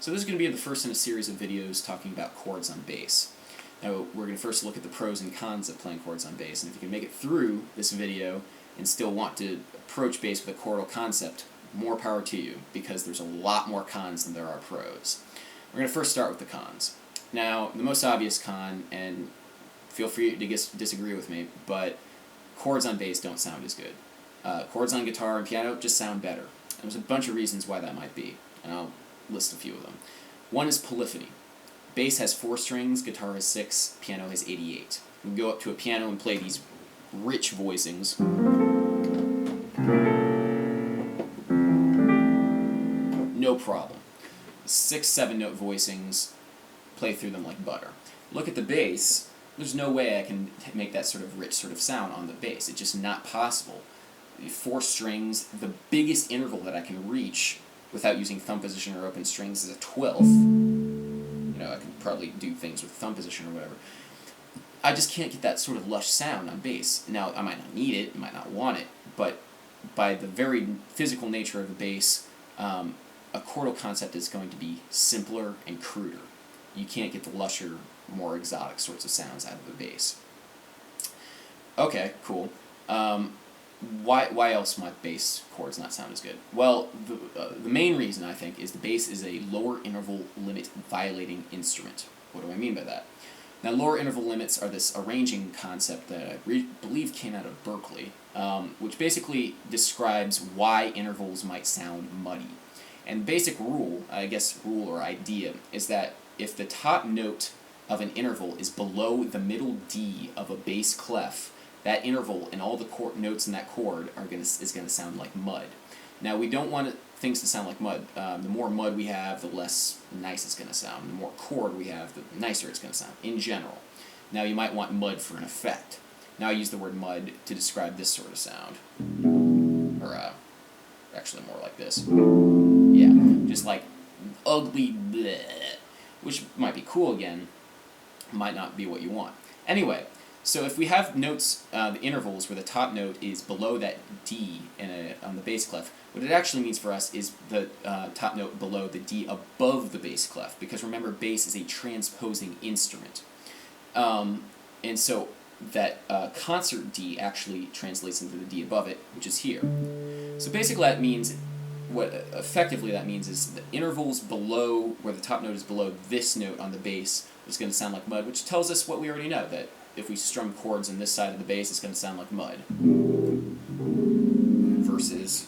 So this is going to be the first in a series of videos talking about chords on bass. Now we're going to first look at the pros and cons of playing chords on bass, and if you can make it through this video and still want to approach bass with a chordal concept, more power to you, because there's a lot more cons than there are pros. We're going to first start with the cons. Now, the most obvious con, and feel free to disagree with me, but chords on bass don't sound as good. Chords on guitar and piano just sound better. And there's a bunch of reasons why that might be, and I'll list a few of them. One is polyphony. Bass has 4 strings, guitar has 6, piano has 88. You can go up to a piano and play these rich voicings. No problem. 6, 7-note voicings, play through them like butter. Look at the bass, there's no way I can make that sort of rich sort of sound on the bass. It's just not possible. 4 strings, the biggest interval that I can reach without using thumb position or open strings is a 12th. You know, I can probably do things with thumb position or whatever. I just can't get that sort of lush sound on bass. Now, I might not need it, I might not want it, but by the very physical nature of the bass, a chordal concept is going to be simpler and cruder. You can't get the lusher, more exotic sorts of sounds out of the bass. Okay, cool. Why else might bass chords not sound as good? Well, the main reason, I think, is the bass is a lower interval limit violating instrument. What do I mean by that? Now, lower interval limits are this arranging concept that I believe came out of Berkeley, which basically describes why intervals might sound muddy. And basic rule, I guess rule or idea, is that if the top note of an interval is below the middle D of a bass clef, that interval and all the notes in that chord is going to sound like mud. Now, we don't want things to sound like mud. The more mud we have, the less nice it's going to sound. The more chord we have, the nicer it's going to sound, in general. Now, you might want mud for an effect. Now, I use the word mud to describe this sort of sound. Or, actually more like this. Yeah, just like ugly bleh, which might be cool again, might not be what you want. Anyway, so if we have notes, the intervals where the top note is below that D on the bass clef, what it actually means for us is the top note below the D above the bass clef, because remember, bass is a transposing instrument. And so that concert D actually translates into the D above it, which is here. So basically that means, what effectively that means is the intervals below, where the top note is below this note on the bass, is going to sound like mud, which tells us what we already know, that if we strum chords on this side of the bass, it's going to sound like mud. Versus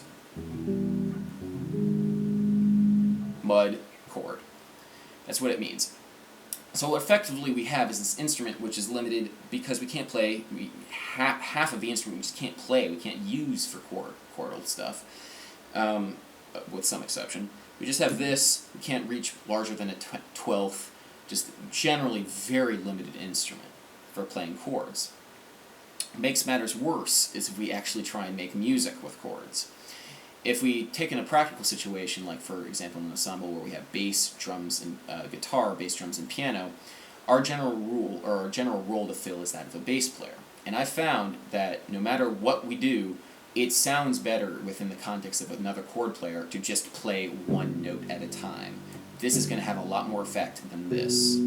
mud chord. That's what it means. So what effectively we have is this instrument which is limited because we can't play, half of the instrument we just can't play, we can't use for chordal stuff, with some exception. We just have this, we can't reach larger than a 12th, just generally very limited instrument for playing chords. What makes matters worse is if we actually try and make music with chords. If we take in a practical situation, like for example an ensemble where we have bass, drums, and guitar, bass, drums, and piano, our general role to fill is that of a bass player. And I found that no matter what we do, it sounds better within the context of another chord player to just play one note at a time. This is going to have a lot more effect than this.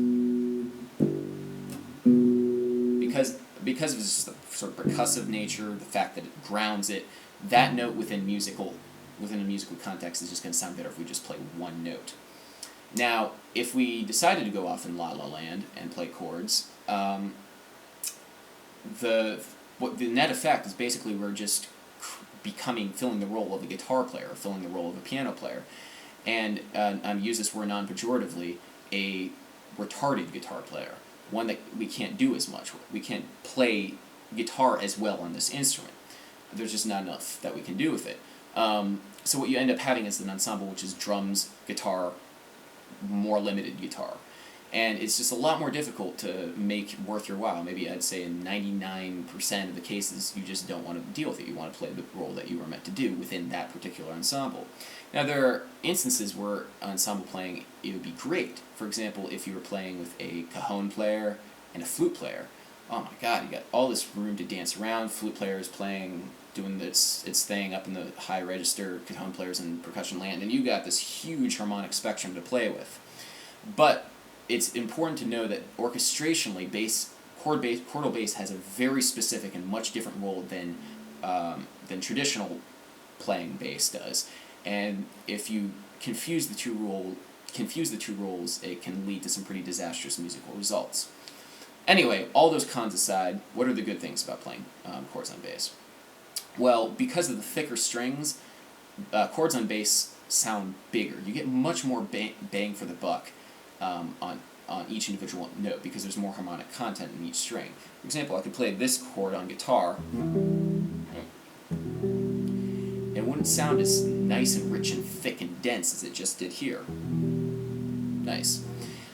Because of just the sort of percussive nature, the fact that it grounds it, that note within a musical context is just going to sound better if we just play one note. Now, if we decided to go off in La La Land and play chords, the net effect is basically we're just filling the role of a guitar player, filling the role of a piano player, and I use this word non-pejoratively, a retarded guitar player, one that we can't do as much. We can't play guitar as well on this instrument. There's just not enough that we can do with it. So what you end up having is an ensemble which is drums, guitar, more limited guitar. And it's just a lot more difficult to make worth your while. Maybe I'd say in 99% of the cases you just don't want to deal with it. You want to play the role that you were meant to do within that particular ensemble. Now there are instances where ensemble playing, it would be great. For example, if you were playing with a cajon player and a flute player, oh my god, you got all this room to dance around. Flute player is playing doing its thing up in the high register, cajon players and percussion land, and you got this huge harmonic spectrum to play with. But it's important to know that orchestrationally, chordal bass has a very specific and much different role than traditional playing bass does. And if you confuse the two roles, it can lead to some pretty disastrous musical results. Anyway, all those cons aside, what are the good things about playing chords on bass? Well, because of the thicker strings, chords on bass sound bigger. You get much more bang for the buck on each individual note because there's more harmonic content in each string. For example, I could play this chord on guitar. It wouldn't sound as nice and rich and thick and dense as it just did here. Nice.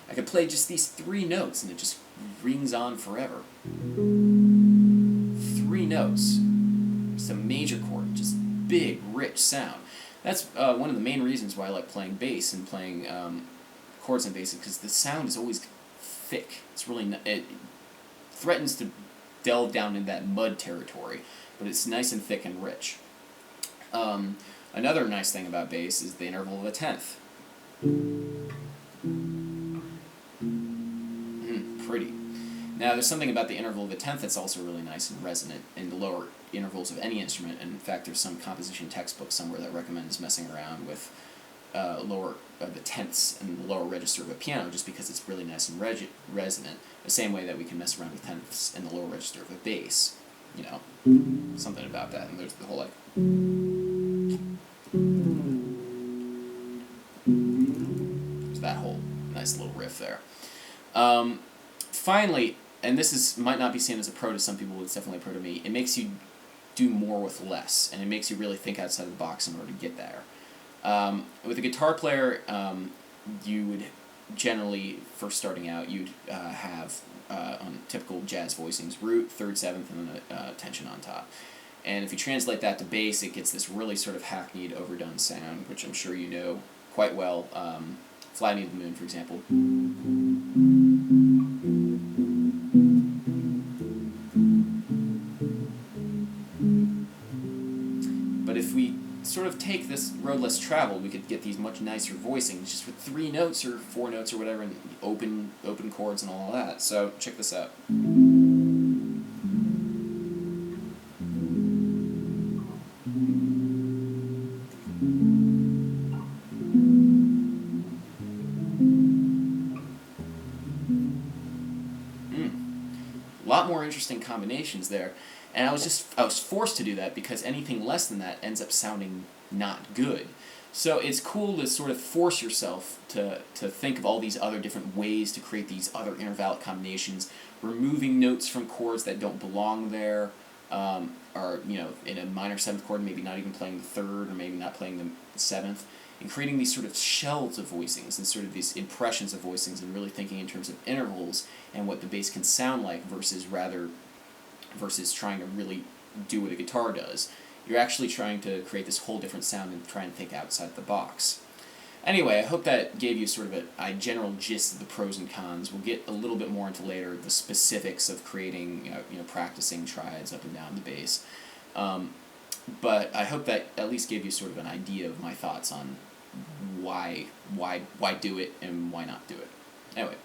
I could play just these 3 notes and it just rings on forever. 3 notes. Just a major chord, just big, rich sound. That's one of the main reasons why I like playing bass and playing chords on bass, because the sound is always thick. It's really it threatens to delve down in that mud territory, but it's nice and thick and rich. Another nice thing about bass is the interval of a tenth. Pretty. Now, there's something about the interval of a tenth that's also really nice and resonant in the lower intervals of any instrument, and in fact, there's some composition textbook somewhere that recommends messing around with the tenths and the lower register of a piano, just because it's really nice and resonant, the same way that we can mess around with tenths in the lower register of a bass. You know, something about that, and there's the whole, like... There's that whole nice little riff there. Finally, and this might not be seen as a pro to some people, but it's definitely a pro to me, it makes you do more with less, and it makes you really think outside the box in order to get there. With a guitar player, you would generally, first starting out, you'd have, on typical jazz voicings, root, third, seventh, and then a tension on top. And if you translate that to bass, it gets this really sort of hackneyed, overdone sound, which I'm sure you know quite well. Fly Me to the Moon, for example. But if we sort of take this road less traveled, we could get these much nicer voicings just with 3 notes or 4 notes or whatever, and open chords and all of that. So check this out. A lot more interesting combinations there, and I was forced to do that because anything less than that ends up sounding not good. So it's cool to sort of force yourself to think of all these other different ways to create these other intervallic combinations, removing notes from chords that don't belong there, or, you know, in a minor 7th chord, maybe not even playing the 3rd, or maybe not playing the 7th, and creating these sort of shells of voicings and sort of these impressions of voicings, and really thinking in terms of intervals and what the bass can sound like versus trying to really do what a guitar does. You're actually trying to create this whole different sound and try and think outside the box. Anyway, I hope that gave you sort of a general gist of the pros and cons. We'll get a little bit more into later the specifics of creating, practicing triads up and down the bass. But I hope that at least gave you sort of an idea of my thoughts on why do it and why not do it. Anyway.